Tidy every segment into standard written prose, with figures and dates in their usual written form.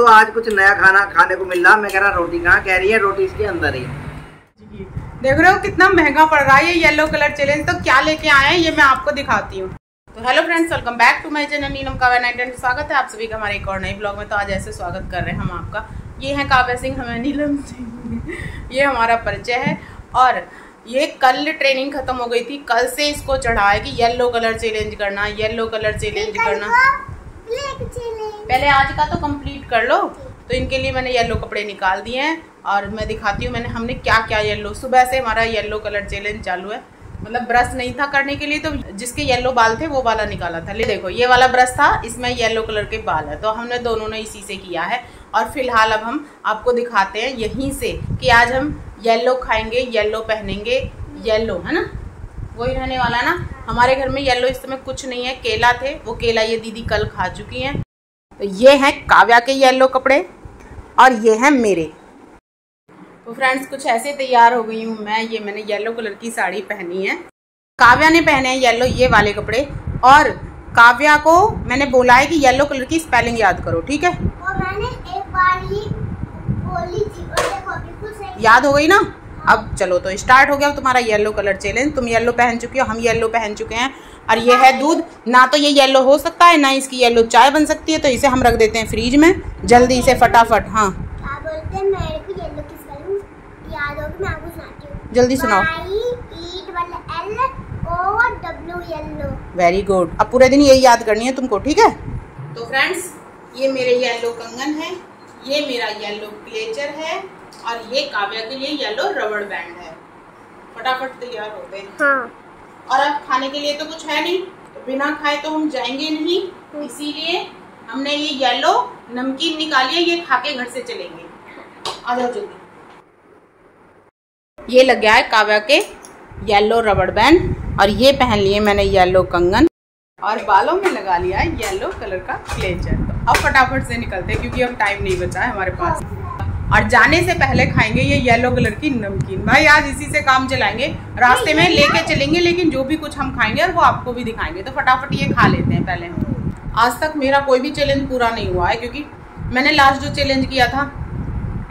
तो आज कुछ नया खाना खाने को मिल रहा। मैं कह रहा रोटी कहाँ, कह रही है रोटी इसके अंदर ही। देख रहे हो कितना महंगा पड़ रहा है ये येलो कलर चैलेंज। तो क्या लेके आए हैं ये मैं आपको दिखाती हूँ। तो hello friends, welcome back to my channel Neelam Kavya 910। स्वागत है आप सभी का हमारे एक और नई ब्लॉग में। तो आज ऐसे स्वागत कर रहे हैं हम आपका। ये है काव्या सिंह, हमें नीलम सिंह। ये हमारा परिचय है। और ये कल ट्रेनिंग खत्म हो गई थी, कल से इसको चढ़ा है कि येलो कलर चैलेंज करना, येलो कलर चैलेंज करना। पहले आज का तो कंप्लीट कर लो। तो इनके लिए मैंने येलो कपड़े निकाल दिए हैं और मैं दिखाती हूँ हमने क्या क्या येलो। सुबह से हमारा येलो कलर चैलेंज चालू है। मतलब ब्रश नहीं था करने के लिए, तो जिसके येलो बाल थे वो वाला निकाला था। ले देखो, ये वाला ब्रश था, इसमें येलो कलर के बाल है। तो हमने दोनों ने इसी से किया है। और फिलहाल अब हम आपको दिखाते हैं यहीं से कि आज हम येलो खाएंगे, येलो पहनेंगे, येलो है ना, वही रहने वाला ना। हमारे घर में येलो इस समय कुछ नहीं है। केला थे, वो केला ये दीदी कल खा चुकी हैं। तो ये है काव्या के येलो कपड़े और ये है मेरे। तो फ्रेंड्स कुछ ऐसे तैयार हो गई हूँ मैं। ये मैंने येलो कलर की साड़ी पहनी है। काव्या ने पहने हैं येलो ये वाले कपड़े। और काव्या को मैंने बोला है कि येलो कलर की स्पेलिंग याद करो, ठीक है। और मैंने एक बार ही बोली थी और देखो बिल्कुल सही याद हो गई ना। अब चलो तो स्टार्ट हो गया तुम्हारा येलो कलर चैलेंज। तुम येलो पहन चुकी हो, हम येलो पहन चुके हैं। और ये है दूध। ना तो ये येलो हो सकता है, ना इसकी येलो चाय बन सकती है। तो इसे हम रख देते हैं फ्रिज में जल्दी से फटाफट। हाँ क्या बोलते हैं, मेरे को येलो की स्पेलिंग याद होगी, मैं आपको सुनाती हूँ। जल्दी सुनाओ। येलो। Very good. अब पूरे दिन यही याद करनी है तुमको, ठीक है। तो फ्रेंड्स ये मेरे येलो कंगन है, ये मेरा येलो क्लेचर है और ये काव्या के लिए येलो रबड़ बैंड है। फटाफट तैयार हो गए। हाँ। और अब खाने के लिए तो कुछ है नहीं, तो बिना खाए तो हम जाएंगे नहीं। इसीलिए हमने ये येलो नमकीन निकाली है, ये खा के घर से चलेंगे। आ जाओ जल्दी। ये लग गया है काव्या के येलो रबड़ बैंड और ये पहन लिए मैंने येलो कंगन और बालों में लगा लिया है येलो कलर का क्लेचर। तो अब फटाफट से निकलते हैं क्योंकि अब टाइम नहीं बचा है हमारे पास। और जाने से पहले खाएंगे ये येलो कलर की नमकीन। भाई आज इसी से काम चलाएंगे, रास्ते में लेके चलेंगे, लेकिन जो भी कुछ हम खाएंगे और वो आपको भी दिखाएंगे। तो फटाफट ये खा लेते हैं पहले हम। आज तक मेरा कोई भी चैलेंज पूरा नहीं हुआ है, क्योंकि मैंने लास्ट जो चैलेंज किया था,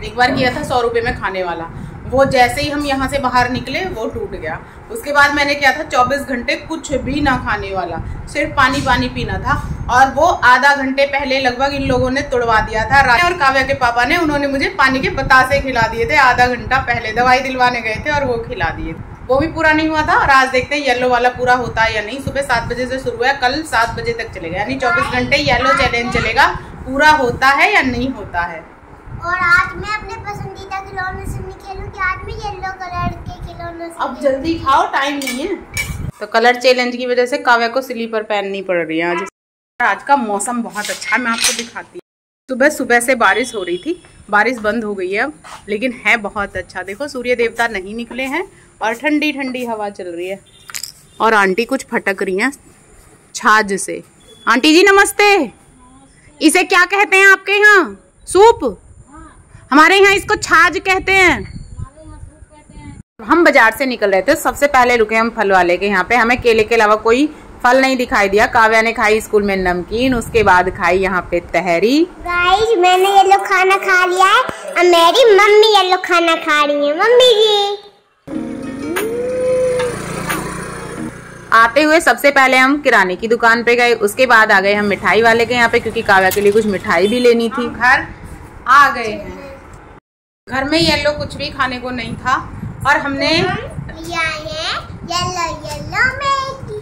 एक बार किया था 100 रुपये में खाने वाला। वो जैसे ही हम यहाँ से बाहर निकले वो टूट गया। उसके बाद मैंने किया था 24 घंटे कुछ भी ना खाने वाला, सिर्फ पानी पानी पीना था। और वो आधा घंटे पहले लगभग इन लोगों ने तोड़वा दिया था। और काव्या के पापा ने, उन्होंने मुझे पानी के बतासे खिला दिए थे आधा घंटा पहले। दवाई दिलवाने गए थे और वो खिला दिए, वो भी पूरा नहीं हुआ था। और आज देखते हैं येलो वाला पूरा होता है या नहीं। सुबह 7 बजे से शुरू है, कल 7 बजे तक चलेगा, यानी 24 घंटे येलो चैलेंज चलेगा। पूरा होता है या नहीं होता है। और आज मैं अपने पसंदीदा खिलौने से खेलूं कि आज मैं येलो कलर के खिलौने से। अब जल्दी खाओ, टाइम नहीं है। तो कलर चैलेंज की वजह से काव्या को स्लीपर पहननी पड़ रही है आज। आज का मौसम बहुत अच्छा है, मैं आपको दिखाती हूँ। सुबह सुबह से बारिश हो रही थी, बारिश बंद हो गई है अब, लेकिन है बहुत अच्छा। देखो सूर्य देवता नहीं निकले हैं और ठंडी ठंडी हवा चल रही है। और आंटी कुछ फटक रही हैं छाछ से। आंटी जी नमस्ते। इसे क्या कहते हैं आपके यहाँ? सूप? हमारे यहाँ इसको छाछ कहते हैं। हम बाजार से निकल रहे थे, सबसे पहले रुके हम फल वाले के यहाँ पे। हमें केले के अलावा कोई फल नहीं दिखाई दिया। काव्या ने खाई स्कूल में नमकीन, उसके बाद खाई यहाँ पे तहरी। गाइस मैंने येलो खाना खा लिया है और मेरी मम्मी येलो खाना खा रही है। मम्मी जी आते हुए सबसे पहले हम किराने की दुकान पे गए, उसके बाद आ गए हम मिठाई वाले के यहाँ पे, क्योंकि काव्या के लिए कुछ मिठाई भी लेनी थी। घर आ गए हैं। घर में येलो कुछ भी खाने को नहीं था और हमने लिया है येलो येलो मैगी।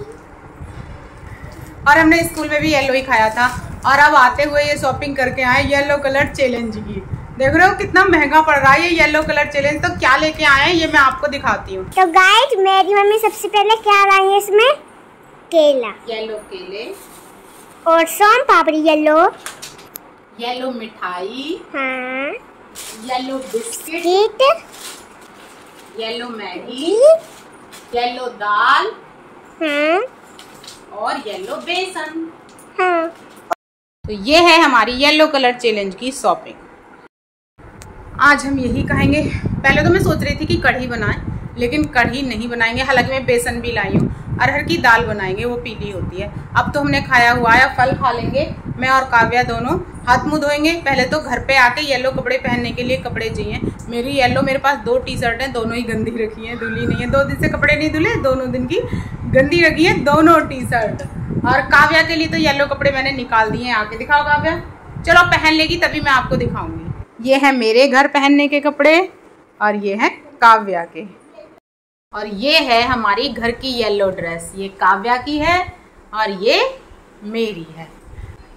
और हमने स्कूल में भी येलो ही खाया था। और अब आते हुए ये शॉपिंग करके आए येलो कलर चैलेंज की। देख रहे हो कितना महंगा पड़ रहा है ये येलो कलर चैलेंज। तो क्या लेके आए हैं ये मैं आपको दिखाती हूँ। तो गाइस मेरी मम्मी सबसे पहले क्या लाई है इसमें? केला, येलो केले और सोन पापड़ी येलो, येलो मिठाई, हाँ, yellow biscuit, yellow Maggi, yellow दाल, हाँ, और येलो बेसन। हाँ। तो ये है हमारी येलो कलर चैलेंज की शॉपिंग। आज हम यही खाएंगे। पहले तो मैं सोच रही थी कि कढ़ी बनाएं, लेकिन कढ़ी नहीं बनाएंगे। हालांकि मैं बेसन भी लाई हूँ अरहर की दाल बनाएंगे, वो पीली होती है। अब तो हमने खाया हुआ है, फल खा लेंगे। मैं और काव्या दोनों हाथ मुंह धोएंगे। पहले तो घर पे आके येलो कपड़े पहनने के लिए कपड़े चाहिए। मेरी येलो, मेरे पास 2 टी-शर्ट हैं, दोनों ही गंदी रखी हैं, धुली नहीं है। 2 दिन से कपड़े नहीं धुले, दोनों दिन की गंदी रखी है दोनों टी-शर्ट। और काव्या के लिए तो येलो कपड़े मैंने निकाल दिए हैं। आके दिखाओ काव्या, चलो पहन लेगी तभी मैं आपको दिखाऊंगी। ये है मेरे घर पहनने के कपड़े और ये है काव्या के। और ये है हमारी घर की येलो ड्रेस, ये काव्या की है और ये मेरी है।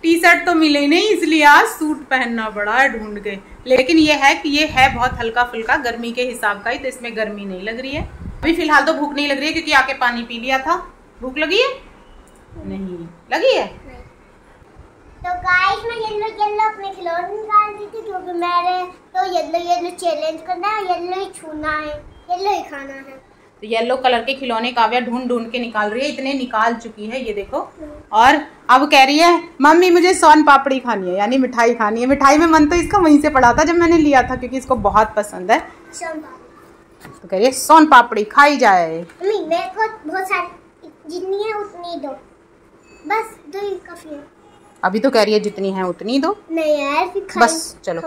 टी-शर्ट तो मिले नहीं, इसलिए आज सूट पहनना पड़ा है ढूंढ के। लेकिन ये है कि ये है बहुत हल्का फुल्का, गर्मी के हिसाब का ही, तो इसमें गर्मी नहीं लग रही है। अभी फिलहाल तो भूख नहीं लग रही है क्योंकि आके पानी पी लिया था। भूख लगी है? नहीं लगी है। तो गाइस मैं येलो अपने खिलौने निकाल दी थी क्योंकि मेरे तो येलो चैलेंज करना है, येलो ही छूना है, येलो ही खाना है। तो येलो कलर के खिलौने काव्या ढूंढ ढूंढ के निकाल रही है, इतने निकाल चुकी है ये देखो। और अब कह रही है मम्मी मुझे सोन पापड़ी खानी है, यानी मिठाई खानी है। मिठाई में मन तो इसका वहीं से पड़ा था जब मैंने लिया था, क्योंकि इसको बहुत पसंद है। तो कह रही है सोन पापड़ी खाई जाए। मम्मी मेरे को बहुत सारी, जितनी है उतनी दो, बस 2 ही काफी है। अभी तो कह रही है जितनी है उतनी दो। नहीं यार फिर बस चलो।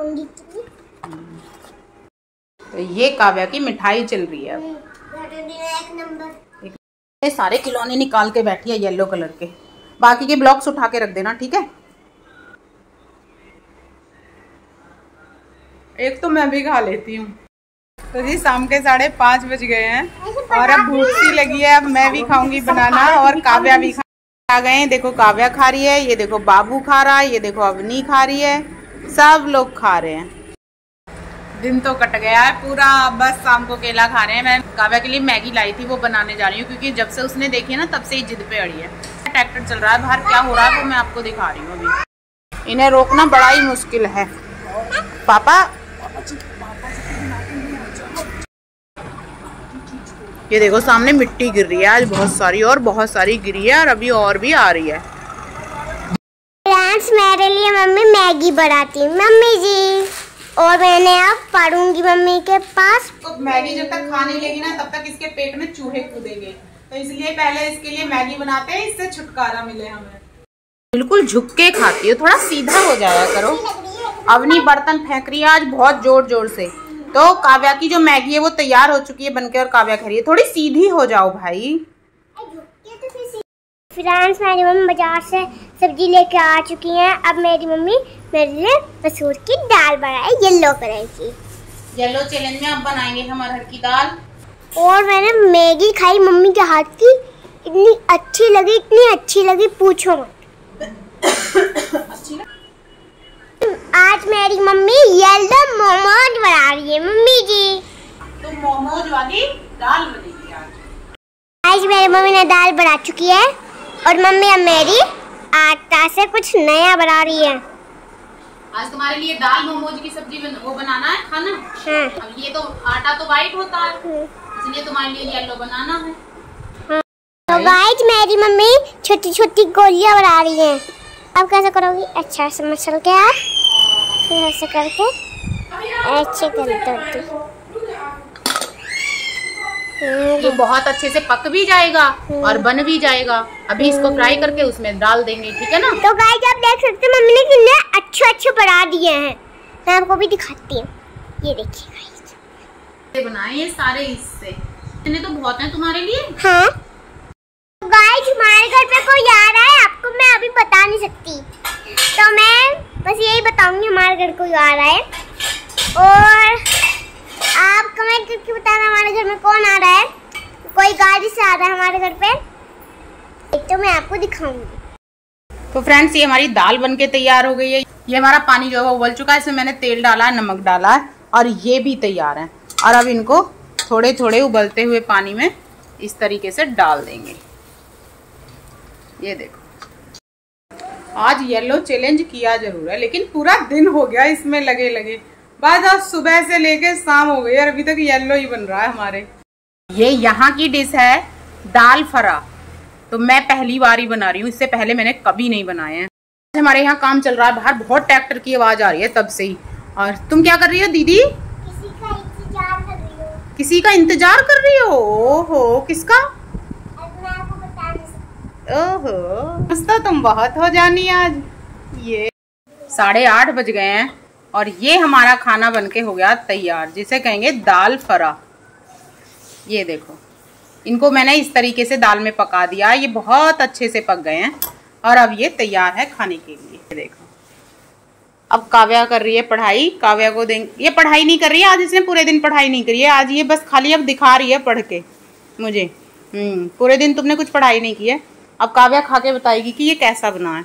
तो ये काव्या की मिठाई चल रही है। एक नंबर। ये सारे खिलौने निकाल के बैठी है येलो कलर के। बाकी के ब्लॉक्स उठा के रख देना, ठीक है। एक तो मैं भी खा लेती हूँ। तो जी शाम के 5:30 बज गए हैं और अब भूख सी लगी है। अब मैं भी खाऊंगी बनाना और काव्या भी खा गए। देखो काव्या खा रही है, ये देखो बाबू खा रहा है, ये देखो अवनी खा रही है, सब लोग खा रहे हैं। दिन तो कट गया है पूरा, बस शाम को केला खा रहे हैं। मैं काव्या के लिए मैगी लाई थी, वो बनाने जा रही हूँ क्योंकि जब से उसने देखी है ना तब से ही जिद पे अड़ी है। ट्रैक्टर चल रहा है बाहर, क्या हो रहा है वो मैं आपको दिखा रही हूँ अभी। इन्हें रोकना बड़ा ही मुश्किल है। पापा ये देखो सामने मिट्टी गिर रही है आज बहुत सारी, और बहुत सारी गिरी है और अभी और भी आ रही है। फ्रेंड्स मेरे लिए मम्मी मैगी बनाती है मम्मी जी, और मैंने अब पढ़ूंगी मम्मी के पास। तो मैगी जब तक खा नहीं लेगी ना तब तक इसके पेट में चूहे कूदेंगे, तो इसलिए पहले इसके लिए मैगी बनाते हैं, इससे छुटकारा मिले हमें। बिल्कुल झुक के खाती है, थोड़ा सीधा हो जाया करो। अवनी बर्तन फेंक रही है आज बहुत जोर जोर से। तो काव्या की जो मैगी है वो तैयार हो चुकी है बनके, और काव्या कह रही है थोड़ी सीधी हो जाओ भाई। फ्रेंड्स मेरी मम्मी बाजार से सब्जी लेके आ चुकी हैं। अब मेरी मम्मी मेरे लिए मसूर की दाल बनाए, येलो कलर की। येलो चैलेंज में अब बनाएंगे हम अरहर की दाल। और मैंने मैगी खाई मम्मी के हाथ की, इतनी अच्छी लगी पूछो मत। अच्छी लगी? आज मेरी मम्मी येलो मोमोज बना रही है मम्मी जी। तो मोमोज वाली दाल बनेगी आज मेरी मम्मी ने दाल बना चुकी है और मम्मी अब मेरी आटा से कुछ नया बना रही है। आज तुम्हारे लिए दाल मोमोज की सब्जी वो बनाना है खाना। हाँ। अब ये तो आटा तो वाइट होता है, इसलिए तुम्हारे लिए येलो बनाना है। हाँ। तो गाइस मेरी मम्मी छोटी छोटी गोलियां बना रही हैं। अब कैसे करोगी? अच्छा से मसल के आप फिर ऐसे करके ऐसे कर दो। ये बहुत अच्छे से पक भी जाएगा और बन भी जाएगा। अभी इसको फ्राई करके उसमें डाल देंगे, ठीक है ना। तो गाइस आप देख सकते हैं मम्मी ने कितने अच्छे बना दिए हैं। मैं आपको भी दिखाती हूँ, ये देखिए गाइस। बनाए ये सारे इससे, इतने तो बहुत हैं तुम्हारे लिए। हाँ तो गाइस हमारे घर पे कोई आ रहा है, आपको मैं अभी बता नहीं सकती, तो मैं बस यही बताऊंगी हमारे घर कोई आ रहा है। और आप कमेंट करके बताना हमारे घर में कौन आ रहा है। कोई गाड़ी से आ रहा है हमारे घर पे, तो मैं आपको दिखाऊंगी। तो फ्रेंड्स ये हमारी दाल बनके तैयार हो गई है। ये हमारा पानी जो है वो उबल चुका है, इसमें मैंने तेल डाला है, नमक डाला है और ये भी तैयार है। और अब इनको थोड़े थोड़े उबलते हुए पानी में इस तरीके से डाल देंगे। ये देखो आज येलो चैलेंज किया जरूर है, लेकिन पूरा दिन हो गया इसमें लगे लगे। बस आज सुबह से लेके शाम हो गई और अभी तक येलो ही बन रहा है हमारे। ये यहाँ की डिश है दाल फरा, तो मैं पहली बार ही बना रही हूँ, इससे पहले मैंने कभी नहीं बनाए हैं। हमारे यहाँ काम चल रहा है बाहर, बहुत ट्रैक्टर की आवाज आ रही है तब से ही। और तुम क्या कर रही हो दीदी? किसी का इंतजार कर रही हूँ। किसी का इंतजार कर रही हो? ओहो किसका? मैं आपको ओहो तो तुम बहुत हो जानी आज। ये 8:30 बज गए हैं और ये हमारा खाना बनके हो गया तैयार, जिसे कहेंगे दाल फरा। ये देखो, इनको मैंने इस तरीके से दाल में पका दिया, ये बहुत अच्छे से पक गए हैं और अब ये तैयार है खाने के लिए। देखो अब काव्या कर रही है पढ़ाई, काव्या को देंगे। ये पढ़ाई नहीं कर रही है आज, इसने पूरे दिन पढ़ाई नहीं करी है आज, ये बस खाली अब दिखा रही है पढ़ के मुझे। पूरे दिन तुमने कुछ पढ़ाई नहीं की है। अब काव्या खा के बताएगी कि ये कैसा बना है।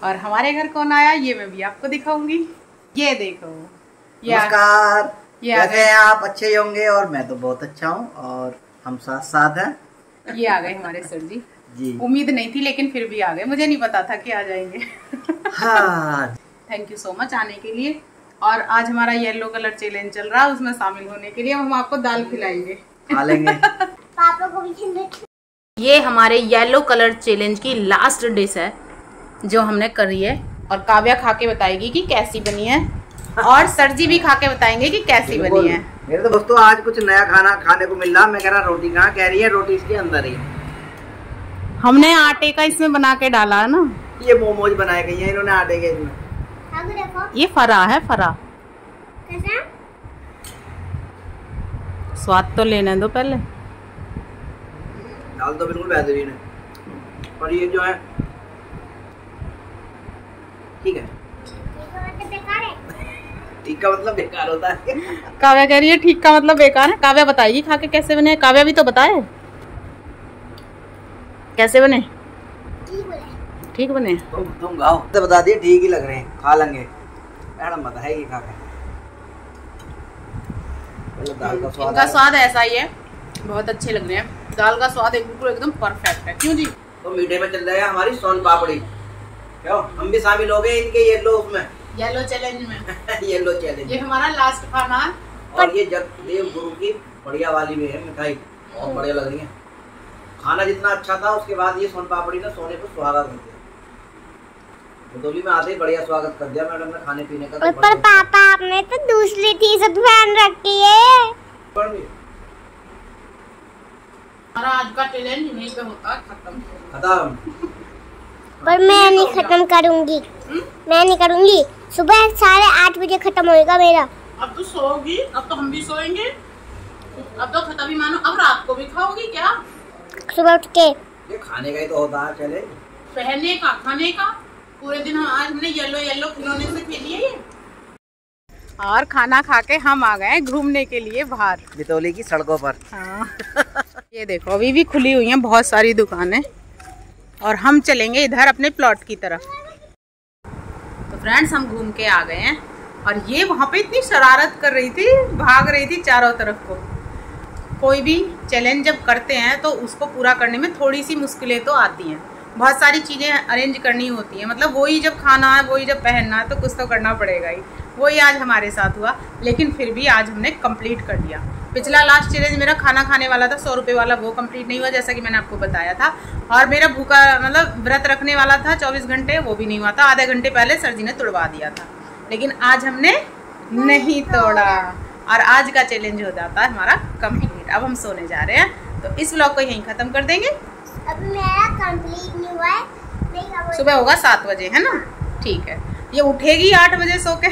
और हमारे घर कौन आया ये मैं भी आपको दिखाऊंगी। ये देखो, नमस्कार, कैसे हैं आप? अच्छे होंगे और मैं तो बहुत अच्छा हूँ और हम साथ साथ हैं। ये आ गए हमारे सर जी। उम्मीद नहीं थी लेकिन फिर भी आ गए, मुझे नहीं पता था कि आ जाएंगे। हाँ। थैंक यू सो मच आने के लिए। और आज हमारा येलो कलर चैलेंज चल रहा है, उसमें शामिल होने के लिए हम आपको दाल खिलाएंगे, खा लेंगे। पापा को भी। ये हमारे येलो कलर चैलेंज की लास्ट डिश है जो हमने करी है और काव्या खा के बताएगी कि कैसी बनी है और सर जी भी खा के बताएंगे कि कैसी बनी है। मेरे तो दोस्तों आज कुछ नया खाना खाने को मिल रहा। मैं कह रहा रोटी कहाँ, कह रही है रोटी इसके अंदर ही। हमने आटे का इसमें बना के डाला है ना। ये मोमोज बनाए गए हैं इन्होंने आटे के इसमें। ये फरा है, फरा। कैसा? स्वाद तो लेने दो पहले। दाल तो बिल्कुल बेहतरीन है और ये जो है ठीक है। ठीक का मतलब बेकार होता है। काव्या कह रही है ठीक का मतलब बेकार है। काव्या बताएगी खा के कैसे बने। काव्या भी तो बताए कैसे बने। ठीक बने। तुम गाओ तो बता दिए ठीक ही लग रहे हैं, खा लेंगे। मैडम बताएगी खा के। दाल का स्वाद, इनका स्वाद ऐसा ही है, बहुत अच्छे लग रहे हैं। दाल का स्वाद बिल्कुल एकदम परफेक्ट है। क्यों जी? तो मीठे में चल रहा है हमारी सोन पापड़ी। क्यों हम भी शामिल हो गए इनके येलो उसमें, येलो चैलेंज में। Yellow challenge. ये हमारा लास्ट खाना है और ये जगदेव गुरु की बढ़िया वाली में है मिठाई, बहुत बढ़िया लग रही है। खाना जितना अच्छा था उसके बाद ये सोन पापड़ी ने सोने को सुहागा कर दिया। बुदौली में आते ही बढ़िया स्वागत कर दिया मैडम ने खाने पीने का। पर पापा आपने तो दूसरी टी-शर्ट पहन रखी है। हमारा आज का चैलेंज यहीं पे होता है खत्म। पर मैं नहीं खत्म करूंगी। मैं नहीं करूंगी। सुबह 8:30 बजे खत्म होएगा मेरा। अब तो सोओगी, अब तो हम भी सोएंगे। अब तो खत्म ही मानो। अब रात को भी खाओगी क्या? सुबह उठ के। ये खाने का ही तो होता है चैलेंज। पहनने का, खाने का। पूरे दिन आज हमने येलो येलो खिलौने से खेली है ये। और खाना खा के हम आ गए घूमने के लिए बाहर बितौली की सड़कों पर। हाँ। ये देखो अभी भी खुली हुई हैं बहुत सारी दुकानें और हम चलेंगे इधर अपने प्लॉट की तरफ। तो फ्रेंड्स हम घूम के आ गए हैं और ये वहाँ पे इतनी शरारत कर रही थी, भाग रही थी चारों तरफ को। कोई भी चैलेंज जब करते हैं तो उसको पूरा करने में थोड़ी सी मुश्किलें तो आती हैं, बहुत सारी चीज़ें अरेंज करनी होती हैं। मतलब वही जब खाना है, वही जब पहनना है तो कुछ तो करना पड़ेगा ही। वही आज हमारे साथ हुआ, लेकिन फिर भी आज हमने कंप्लीट कर दिया। पिछला लास्ट चैलेंज मेरा खाना खाने वाला था 100 रुपये वाला, वो कंप्लीट नहीं हुआ जैसा कि मैंने आपको बताया था। और मेरा भूखा मतलब व्रत रखने वाला था 24 घंटे, वो भी नहीं हुआ था। आधे घंटे पहले सर जी ने तोड़वा दिया था, लेकिन आज हमने नहीं तोड़ा और आज का चैलेंज हो जाता है हमारा कंप्लीट। अब हम सोने जा रहे हैं तो इस व्लॉग को यहीं ख़त्म कर देंगे। अब मेरा कंप्लीट नहीं हुआ है। सुबह होगा 7 बजे, है ना? ठीक है, ये उठेगी 8 बजे सो के।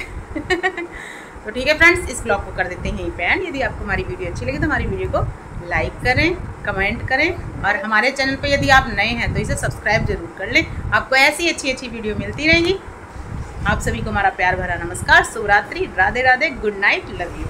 तो ठीक है फ्रेंड्स, इस ब्लॉग को कर देते हैं यहीं पे एंड। यदि आपको हमारी वीडियो अच्छी लगी तो हमारी वीडियो को लाइक करें, कमेंट करें और हमारे चैनल पे यदि आप नए हैं तो इसे सब्सक्राइब जरूर कर लें। आपको ऐसी अच्छी वीडियो मिलती रहेंगी। आप सभी को हमारा प्यार भरा नमस्कार, शुभ रात्रि, Radhe Radhe, good night, love you.